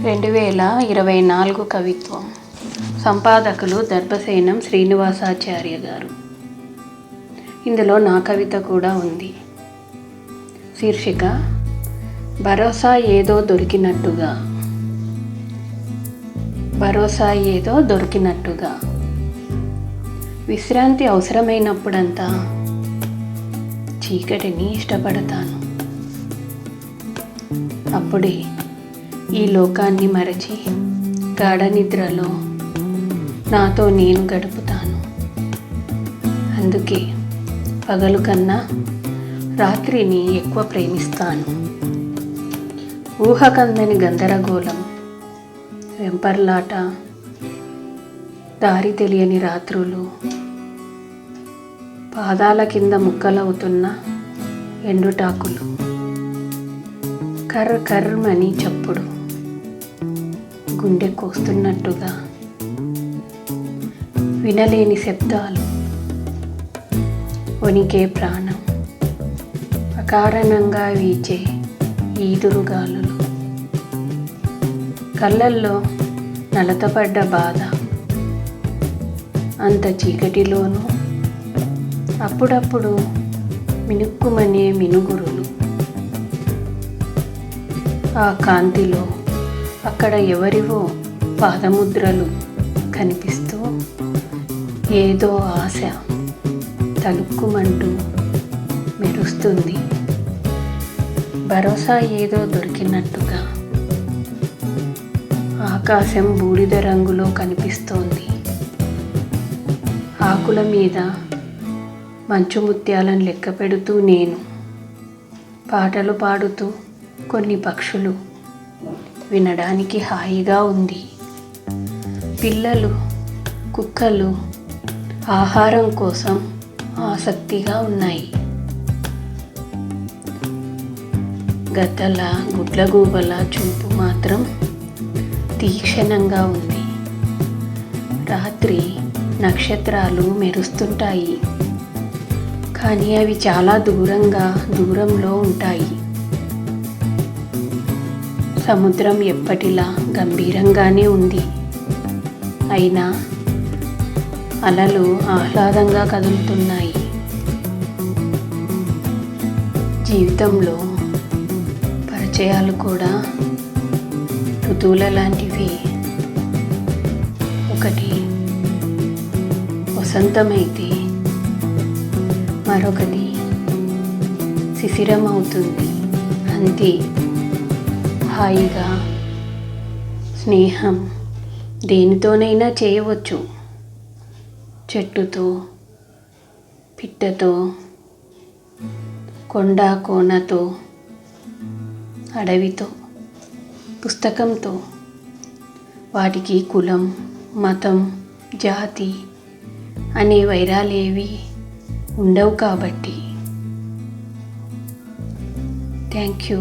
2024 కవిత్వం. సంపాదకులు దర్భసేనం శ్రీనివాసాచార్య గారు. ఇందులో నా కవిత కూడా ఉంది. శీర్షిక భరోసా ఏదో దొరికినట్టుగా. భరోసా ఏదో దొరికినట్టుగా. విశ్రాంతి అవసరమైనప్పుడంతా చీకటిని ఇష్టపడతాను. అప్పుడే ఈ లోకాన్ని మరచి గాఢ నిద్రలో నాతో నేను గడుపుతాను. అందుకే పగలు కన్నా రాత్రిని ఎక్కువ ప్రేమిస్తాను. ఊహకందని గందరగోళం, వెంపర్లాట, దారి తెలియని రాత్రులు, పాదాల కింద ముక్కలవుతున్న ఎండుటాకులు, కర్ర కర్రమని చప్పుడు, గుండె కోస్తున్నట్టుగా వినలేని శబ్దాలు, వణికే ప్రాణం, అకారణంగా వీచే ఈదురుగాలులు, కళ్ళల్లో నలతపడ్డ బాధ, అంత చీకటిలోనూ అప్పుడప్పుడు మినుక్కుమనే మినుగురులు. ఆ కాంతిలో అక్కడ ఎవరివో పాదముద్రలు కనిపిస్తూ ఏదో ఆశ తలుక్కుమంటూ మెరుస్తుంది. భరోసా ఏదో దొరికినట్టుగా. ఆకాశం బూడిద రంగులో కనిపిస్తోంది. ఆకుల మీద మంచు ముత్యాలను లెక్క పెడుతూ నేను, పాటలు పాడుతూ కొన్ని పక్షులు, వినడానికి హాయిగా ఉంది. పిల్లలు, కుక్కలు ఆహారం కోసం ఆసక్తిగా ఉన్నాయి. గద్దల గుడ్లగూబల చూపు మాత్రం తీక్షణంగా ఉంది. రాత్రి నక్షత్రాలు మెరుస్తుంటాయి, కానీ అవి చాలా దూరంలో ఉంటాయి. సముద్రం ఎప్పటిలా గంభీరంగానే ఉంది. అయినా అలలు ఆహ్లాదంగా కదులుతున్నాయి. జీవితంలో పరిచయాలు కూడా ఋతువుల లాంటివి. ఒకటి వసంతమైతే మరొకటి శిశిరం అవుతుంది. అంతే. హాయిగా స్నేహం దేనితోనైనా చేయవచ్చు. చెట్టుతో, పిట్టతో, కొండ కోనతో, అడవితో, పుస్తకంతో. వాటికి కులం, మతం, జాతి అనే వైరాలేవి ఉండవు కాబట్టి. Thank you.